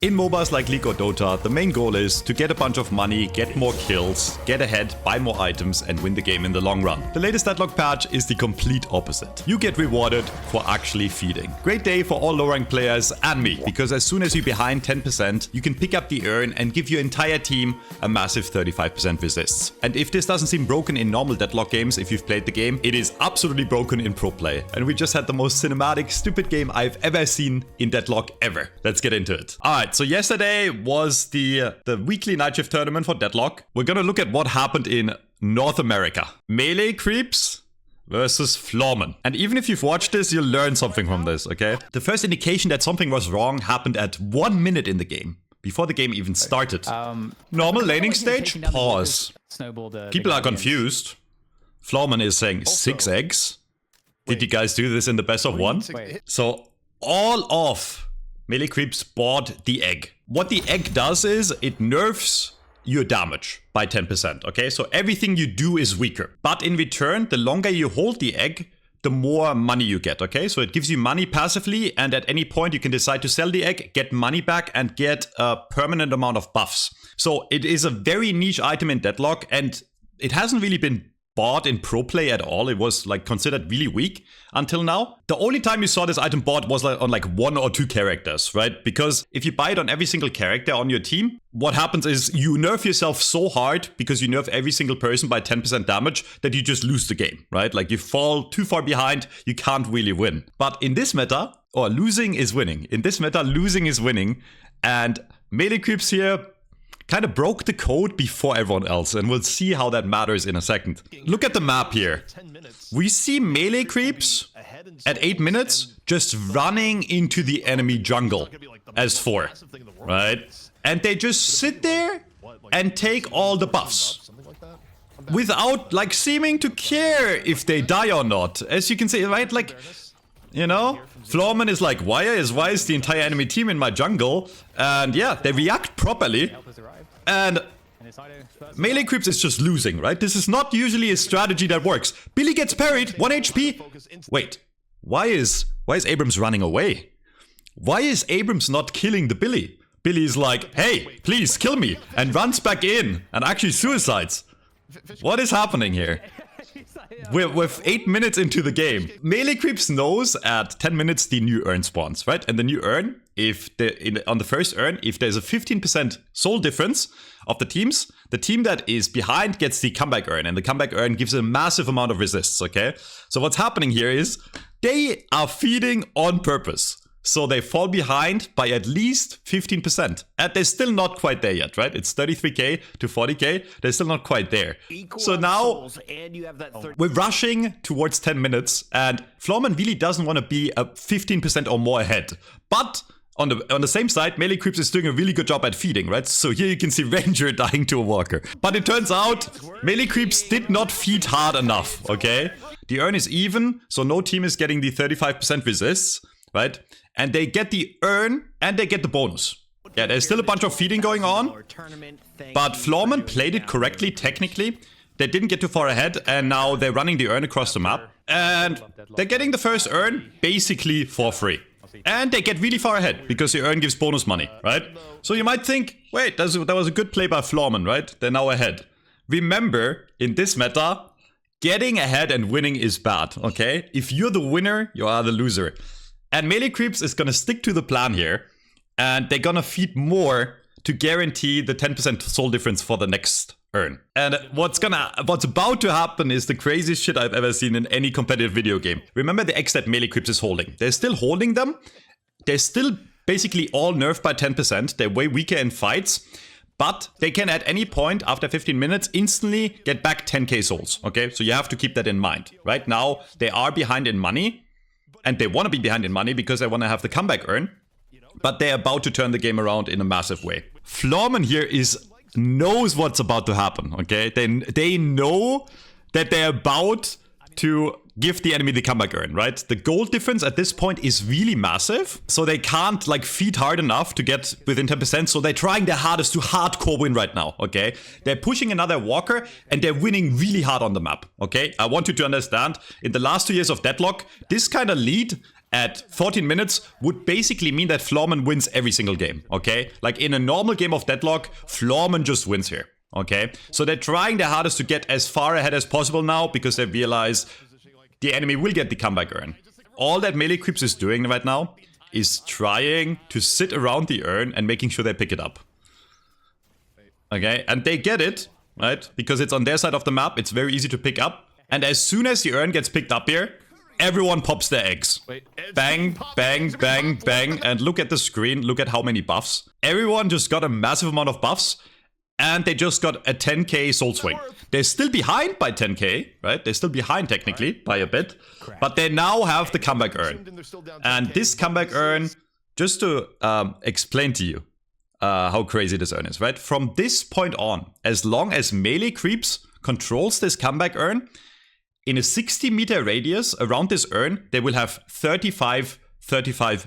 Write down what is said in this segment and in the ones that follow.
In MOBAs like League or Dota, the main goal is to get a bunch of money, get more kills, get ahead, buy more items, and win the game in the long run. The latest Deadlock patch is the complete opposite. You get rewarded for actually feeding. Great day for all low rank players and me, because as soon as you're behind 10%, you can pick up the urn and give your entire team a massive 35% resists. And if this doesn't seem broken in normal Deadlock games, if you've played the game, it is absolutely broken in pro play. And we just had the most cinematic, stupid game I've ever seen in Deadlock ever. Let's get into it. Alright. So yesterday was the weekly night shift tournament for Deadlock. We're gonna look at what happened in North America. Melee creeps versus Floormen. And even if you've watched this, you'll learn something from this, okay? The first indication that something was wrong happened at 1 minute in the game, before the game even started. Normal laning stage, pause. People are confused. Floormen is saying 6 eggs. Did you guys do this in the best of 1? So all of melee creeps bought the egg. What the egg does is it nerfs your damage by 10%, okay? So everything you do is weaker. But in return, the longer you hold the egg, the more money you get, okay? So it gives you money passively, and at any point you can decide to sell the egg, get money back, and get a permanent amount of buffs. So it is a very niche item in Deadlock, and it hasn't really been bought in pro play at all. It was like considered really weak until now. The only time you saw this item bought was like on like 1 or 2 characters, right? Because if you buy it on every single character on your team, what happens is you nerf yourself so hard because you nerf every single person by 10% damage that you just lose the game, right? Like you fall too far behind, you can't really win. But in this meta, losing is winning. In this meta, losing is winning. And melee creeps here kind of broke the code before everyone else, and we'll see how that matters in a second. Look at the map here. We see melee creeps at 8 minutes just running into the enemy jungle as 4, right? And they just sit there and take all the buffs without like seeming to care if they die or not. As you can see, right? Like, you know, Floormen is like, why is the entire enemy team in my jungle? And yeah, they react properly. And melee creeps is just losing, right? This is not usually a strategy that works. Billy gets parried, 1 HP. Wait, why is Abrams running away? Why is Abrams not killing the Billy? Billy is like, hey, please kill me, and runs back in and actually suicides. What is happening here? We're 8 minutes into the game. Melee creeps knows at 10 minutes the new urn spawns, right? And the new urn, on the first urn, if there's a 15% soul difference of the teams, the team that is behind gets the comeback urn, and the comeback urn gives a massive amount of resists, okay? So what's happening here is they are feeding on purpose. So they fall behind by at least 15%. And they're still not quite there yet, right? It's 33k to 40k. They're still not quite there. So now we're rushing towards 10 minutes, and Floormen really doesn't want to be a 15% or more ahead. But on the same side, melee creeps is doing a really good job at feeding, right? So here you can see Ranger dying to a walker. But it turns out melee creeps did not feed hard enough, okay? The urn is even, so no team is getting the 35% resists, right? And they get the urn and they get the bonus. Yeah, there's still a bunch of feeding going on, but Floormen played it correctly technically. They didn't get too far ahead, and now they're running the urn across the map. And they're getting the first urn basically for free. And they get really far ahead because the urn gives bonus money, right? So you might think, wait, that was a good play by Floormen, right? They're now ahead. Remember, in this meta, getting ahead and winning is bad, okay? If you're the winner, you are the loser. And melee creeps is gonna stick to the plan here, and they're gonna feed more to guarantee the 10% soul difference for the next urn. And what's about to happen is the craziest shit I've ever seen in any competitive video game. Remember the X that melee creeps is holding. They're still holding them. They're still basically all nerfed by 10%. They're way weaker in fights. But they can at any point after 15 minutes instantly get back 10k souls, okay? So you have to keep that in mind. Right now, they are behind in money. And they want to be behind in money because they want to have the comeback urn. But they're about to turn the game around in a massive way. Floormen here knows what's about to happen, okay? They know that they're about to give the enemy the comeback urn, right? The gold difference at this point is really massive. So they can't like feed hard enough to get within 10%. So they're trying their hardest to hardcore win right now, okay? They're pushing another walker and they're winning really hard on the map, okay? I want you to understand, in the last 2 years of Deadlock, this kind of lead at 14 minutes would basically mean that Floormen wins every single game, okay? Like in a normal game of Deadlock, Floormen just wins here, okay? So they're trying their hardest to get as far ahead as possible now because they realize the enemy will get the comeback urn. All that melee creeps is doing right now is trying to sit around the urn and making sure they pick it up. Okay, and they get it, right? Because it's on their side of the map, it's very easy to pick up. And as soon as the urn gets picked up here, everyone pops their eggs. Bang, bang, bang, bang. And look at the screen. Look at how many buffs. Everyone just got a massive amount of buffs. And they just got a 10k soul swing. They're still behind by 10k, right? They're still behind technically by a bit. But they now have the comeback urn. And this comeback urn, just to explain to you how crazy this urn is, right? From this point on, as long as melee creeps controls this comeback urn, in a 60-meter radius around this urn, they will have 35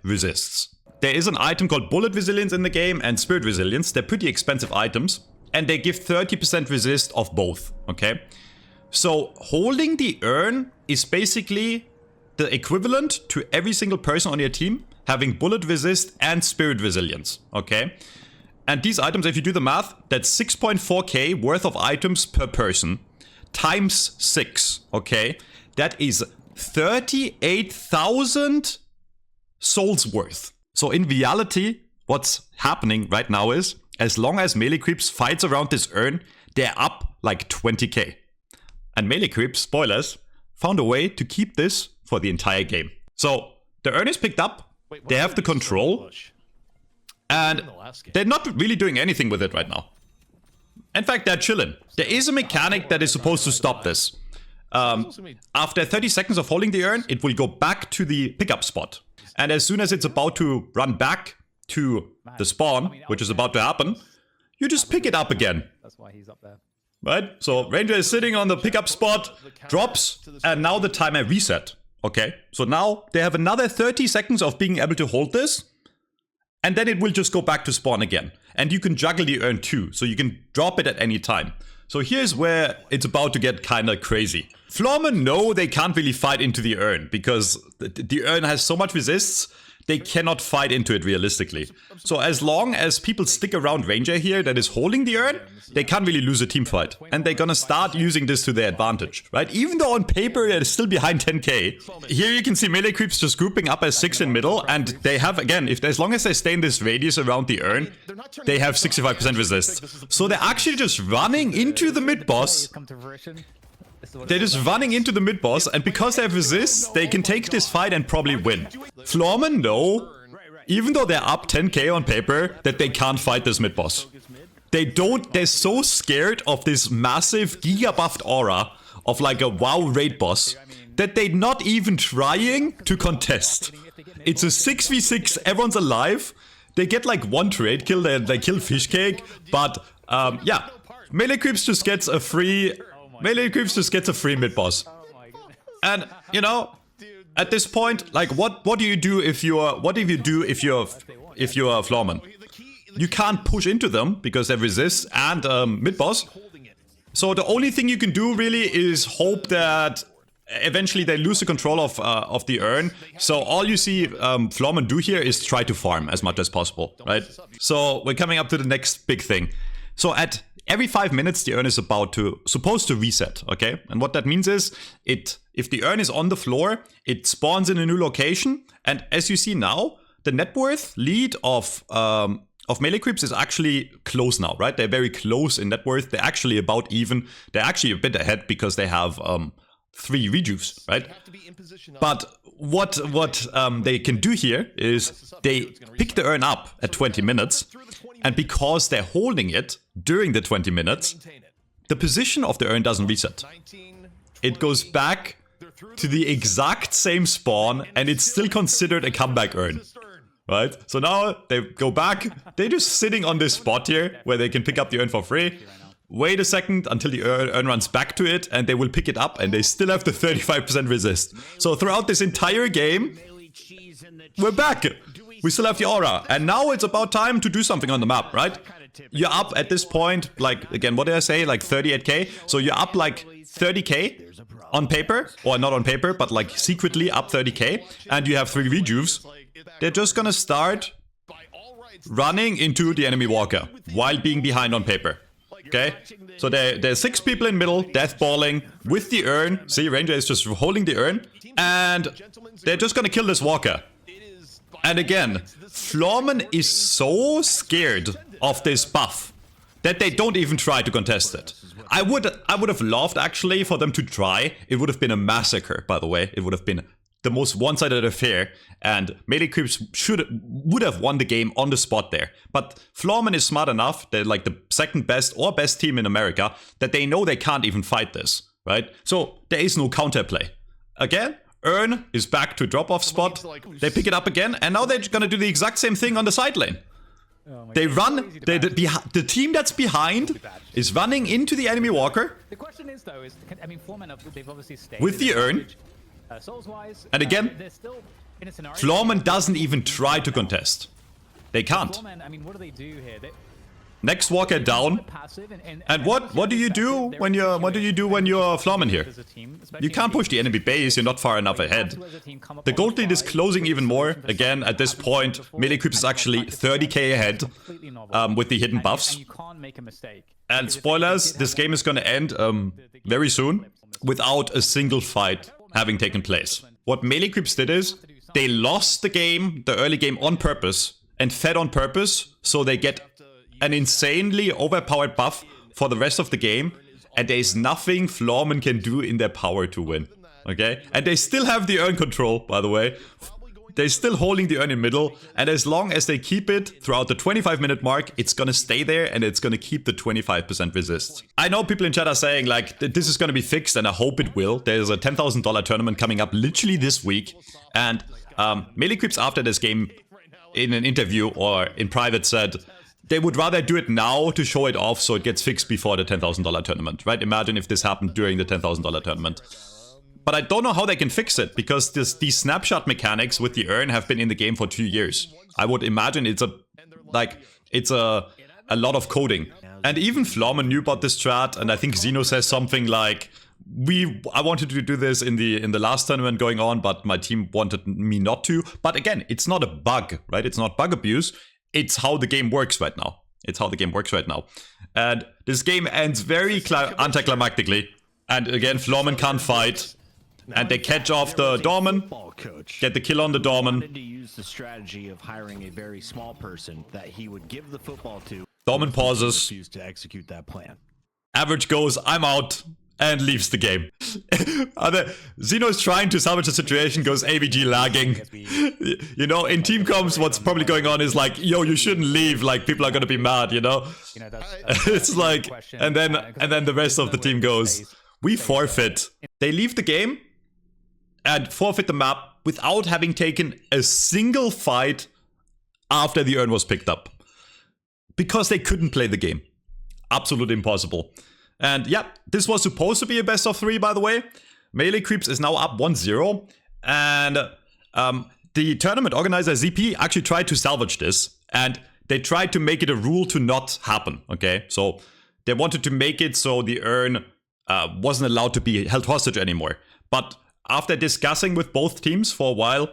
resists. There is an item called Bullet Resilience in the game and Spirit Resilience. They're pretty expensive items. And they give 30% resist of both, okay? So holding the urn is basically the equivalent to every single person on your team having Bullet Resist and Spirit Resilience, okay? And these items, if you do the math, that's 6.4k worth of items per person. Times 6, okay? That is 38,000 souls worth. So in reality, what's happening right now is, as long as melee creeps fights around this urn, they're up like 20k. And melee creeps, spoilers, found a way to keep this for the entire game. So the urn is picked up, they have the control, and they're not really doing anything with it right now. In fact, they're chilling. There is a mechanic that is supposed to stop this. After 30 seconds of holding the urn, it will go back to the pickup spot. And as soon as it's about to run back to the spawn, which is about to happen, you just pick it up again. That's why he's up there. Right? So Ranger is sitting on the pickup spot, drops, and now the timer reset. Okay? So now they have another 30 seconds of being able to hold this. And then it will just go back to spawn again. And you can juggle the urn too, so you can drop it at any time. So here's where it's about to get kind of crazy. Floormen know they can't really fight into the urn, because the urn has so much resists, they cannot fight into it realistically. So as long as people stick around Ranger here that is holding the urn, they can't really lose a team fight. And they're gonna start using this to their advantage, right? Even though on paper they're still behind 10k. Here you can see melee creeps just grouping up as 6 in middle, and they have, again, as long as they stay in this radius around the urn, they have 65% resist. So they're actually just running into the mid boss. They're just running into the mid boss, and because they have resist, they can take this fight and probably win. Floormen know, even though they're up 10k on paper, that they can't fight this mid boss. They're so scared of this massive giga buffed aura of like a WoW raid boss that they're not even trying to contest. It's a 6v6, everyone's alive. They get like one trade kill, they kill Fishcake, but yeah, melee creeps just gets a free mid boss. And you know, at this point, like what do you do if you're Floormen? You can't push into them because they resist and mid boss. So the only thing you can do really is hope that eventually they lose the control of the urn. So all you see Floormen do here is try to farm as much as possible, right? So we're coming up to the next big thing. So at every 5 minutes, the urn is supposed to reset, okay? And what that means is, if the urn is on the floor, it spawns in a new location. And as you see now, the net worth lead of melee creeps is actually close now, right? They're very close in net worth. They're actually about even. They're actually a bit ahead because they have 3 rejuves, right? But what they can do here is they pick the urn up at 20 minutes. And because they're holding it during the 20 minutes, the position of the urn doesn't reset. It goes back to the exact same spawn, and it's still considered a comeback urn. Right? So now they go back, they're just sitting on this spot here, where they can pick up the urn for free. Wait a second until the urn runs back to it, and they will pick it up, and they still have the 35% resist. So throughout this entire game, we're back! We still have the aura, and now it's about time to do something on the map, right? You're up at this point, like, again, what did I say, like 38k? So you're up like 30k, on paper, or not on paper, but like secretly up 30k, and you have 3 rejuves, they're just gonna start running into the enemy walker while being behind on paper. Okay, so there's 6 people in middle, deathballing with the urn. See, Ranger is just holding the urn, and they're just gonna kill this walker. And again, Floormen is so scared of this buff that they don't even try to contest it. I would have loved actually for them to try. It would have been a massacre, by the way. It would have been the most one-sided affair, and melee creeps would have won the game on the spot there. But Floormen is smart enough, they're like the second best or best team in America, that they know they can't even fight this, right? So there is no counterplay. Again, Urn is back to drop-off spot, they pick it up again, and now they're gonna do the exact same thing on the side lane. They run, the team that's behind is running into the enemy walker. The question is though, I mean, Floormen, they've obviously stayed with the urn. And again, Floormen doesn't even try to contest. They can't. I mean, what do they do here? Next walker down. And what do you do when you're Floormen here? You can't push the enemy base, you're not far enough ahead. The gold lead is closing even more. Again, at this point, melee creeps is actually 30k ahead with the hidden buffs. And spoilers, this game is gonna end very soon without a single fight having taken place. What melee creeps did is they lost the game, the early game, on purpose and fed on purpose, so they get an insanely overpowered buff for the rest of the game, and there is nothing Floormen can do in their power to win. Okay? And they still have the urn control, by the way. They're still holding the urn in middle, and as long as they keep it throughout the 25-minute mark, it's gonna stay there and it's gonna keep the 25% resist. I know people in chat are saying like, this is gonna be fixed, and I hope it will. There's a $10,000 tournament coming up literally this week, and melee creeps after this game in an interview or in private said they would rather do it now to show it off so it gets fixed before the $10,000 tournament, right? Imagine if this happened during the $10,000 tournament. But I don't know how they can fix it, because these snapshot mechanics with the urn have been in the game for 2 years. I would imagine it's a lot of coding. And even Floormen knew about this strat, and I think Xeno says something like, I wanted to do this in the last tournament going on, but my team wanted me not to. But again, it's not a bug, right? It's not bug abuse. It's how the game works right now. It's how the game works right now. And this game ends very anticlimactically. And again, Floormen can't fight. And they catch off the Dorman, get the kill on the Dorman. To use the strategy of hiring a very small person that he would give the football to. Dorman pauses. To execute that plan. Average goes, I'm out, and leaves the game. Xeno is trying to salvage the situation, goes AVG lagging. You know, in team comms, what's probably going on is like, yo, you shouldn't leave, like people are gonna be mad, you know? It's like, and then the rest of the team goes, we forfeit. They leave the game and forfeit the map without having taken a single fight after the urn was picked up. Because they couldn't play the game. Absolutely impossible. And yeah, this was supposed to be a best of 3, by the way. Melee Creeps is now up 1-0. And the tournament organizer ZP actually tried to salvage this. And they tried to make it a rule to not happen, okay? So they wanted to make it so the urn wasn't allowed to be held hostage anymore. But after discussing with both teams for a while...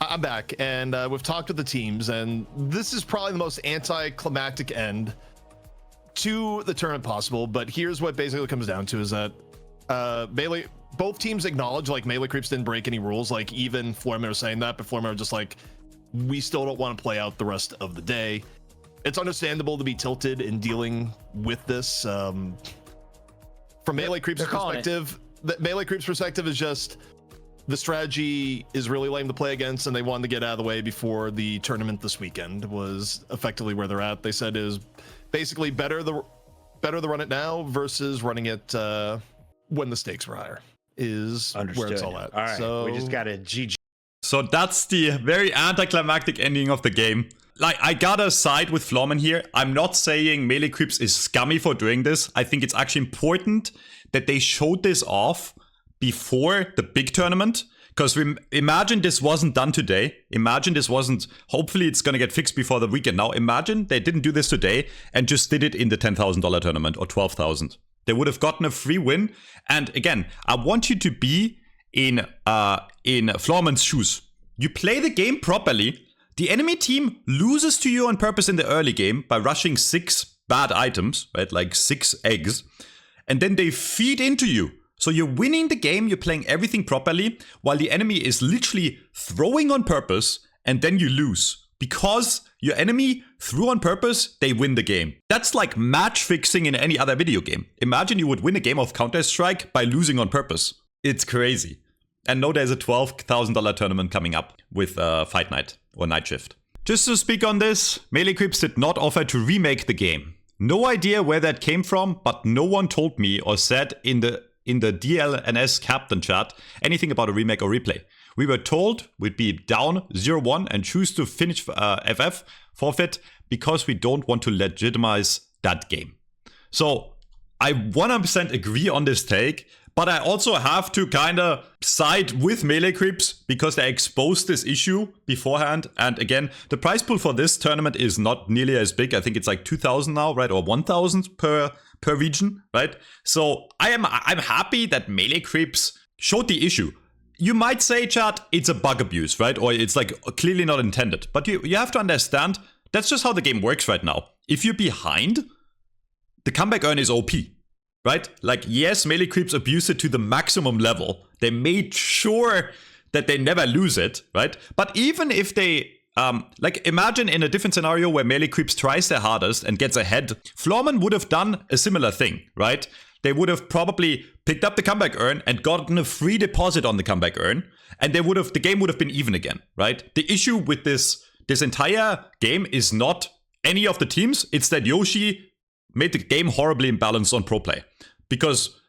I'm back, and we've talked with the teams, and this is probably the most anticlimactic end to the tournament possible. But here's what basically comes down to is that both teams acknowledge like melee creeps didn't break any rules. Like even Floormen are saying that, but Floormen are just like, we still don't want to play out the rest of the day. It's understandable to be tilted in dealing with this. From melee creeps perspective, the melee creeps perspective is just the strategy is really lame to play against, and they wanted to get out of the way before the tournament this weekend was effectively where they're at. They said is basically better to run it now versus running it when the stakes were higher is where it's all at. All right, so we just got a GG. So that's the very anticlimactic ending of the game. Like, I gotta side with Floormen here. I'm not saying melee creeps is scummy for doing this. I think it's actually important that they showed this off before the big tournament. Because imagine this wasn't done today. Imagine this wasn't... Hopefully it's gonna get fixed before the weekend. Now imagine they didn't do this today and just did it in the $10,000 tournament or $12,000. They would have gotten a free win. And again, I want you to be in Floormen's shoes. You play the game properly. The enemy team loses to you on purpose in the early game by rushing 6 bad items, right? Like 6 eggs. And then they feed into you. So you're winning the game, you're playing everything properly, while the enemy is literally throwing on purpose, and then you lose. Because your enemy threw on purpose, they win the game. That's like match fixing in any other video game. Imagine you would win a game of Counter-Strike by losing on purpose. It's crazy. And no, there's a $12,000 tournament coming up with Fight Night or Night Shift. Just to speak on this, Melee Creeps did not offer to remake the game. No idea where that came from, but no one told me or said in the DLNS captain chat anything about a remake or replay. We were told we'd be down 0-1 and choose to finish FF, forfeit, because we don't want to legitimize that game. So I 100% agree on this take, but I also have to kind of side with Melee Creeps because they exposed this issue beforehand. And again, the prize pool for this tournament is not nearly as big. I think it's like 2,000 now, right? Or 1,000 per region, right? So I'm happy that Melee Creeps showed the issue. You might say, chat, it's a bug abuse, right? Or it's like clearly not intended. But you have to understand, that's just how the game works right now. If you're behind, the comeback earn is OP, right? Like, yes, Melee Creeps abuse it to the maximum level. They made sure that they never lose it, right? But even if they, like, imagine in a different scenario where Melee Creeps tries their hardest and gets ahead, Floormen would have done a similar thing, right? They would have probably picked up the comeback earn and gotten a free deposit on the comeback earn, and the game would have been even again, right? The issue with this entire game is not any of the teams, it's that Yoshi made the game horribly imbalanced on pro play. Because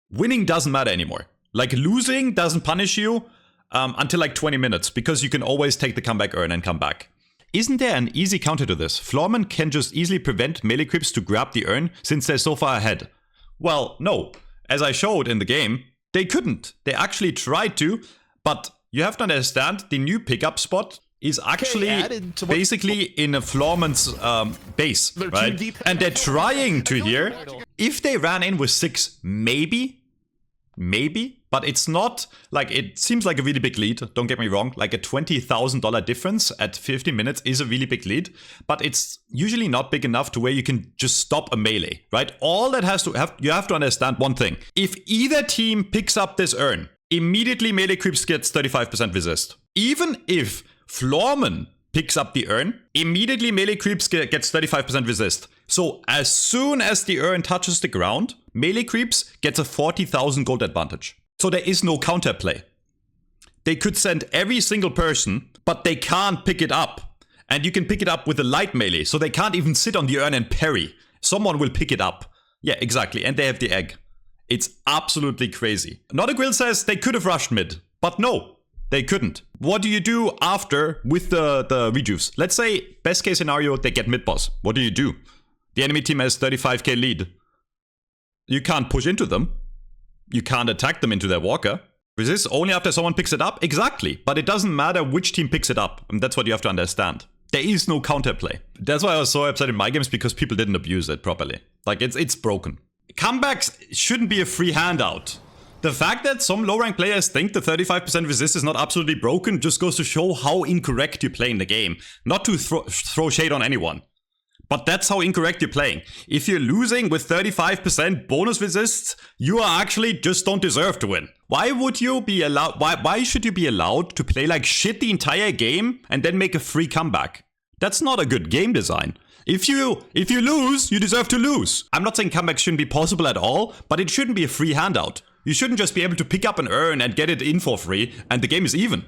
winning doesn't matter anymore. Like, losing doesn't punish you until like 20 minutes, because you can always take the comeback earn and come back. Isn't there an easy counter to this? Floormen can just easily prevent Melee Creeps to grab the earn since they're so far ahead. Well, no. As I showed in the game, they couldn't. They actually tried to, but you have to understand the new pickup spot is actually basically in a Floormen's base, right? And they're trying to here. If they ran in with 6, maybe, but it's not like, it seems like a really big lead. Don't get me wrong. Like a $20,000 difference at 50 minutes is a really big lead, but it's usually not big enough to where you can just stop a melee, right? All that you have to understand one thing. If either team picks up this earn, immediately Melee Creeps gets 35% resist. Even if Floormen picks up the earn, immediately Melee Creeps gets 35% resist. So as soon as the earn touches the ground, Melee Creeps gets a 40,000 gold advantage. So there is no counterplay. They could send every single person, but they can't pick it up. And you can pick it up with a light melee, so they can't even sit on the earn and parry. Someone will pick it up. Yeah, exactly, and they have the egg. It's absolutely crazy. Not a Grill says they could have rushed mid, but no. They couldn't. What do you do after with the rejuves? Let's say, best case scenario, they get mid boss. What do you do? The enemy team has 35k lead. You can't push into them. You can't attack them into their walker. Resist only after someone picks it up? Exactly. But it doesn't matter which team picks it up. And that's what you have to understand. There is no counterplay. That's why I was so upset in my games, because people didn't abuse it properly. Like, it's broken. Comebacks shouldn't be a free handout. The fact that some low-rank players think the 35% resist is not absolutely broken just goes to show how incorrect you play in the game. Not to throw shade on anyone, but that's how incorrect you're playing. If you're losing with 35% bonus resists, you are actually just don't deserve to win. Why would you be allowed? Why should you be allowed to play like shit the entire game and then make a free comeback? That's not a good game design. If you lose, you deserve to lose. I'm not saying comebacks shouldn't be possible at all, but it shouldn't be a free handout. You shouldn't just be able to pick up an earn and get it in for free, and the game is even.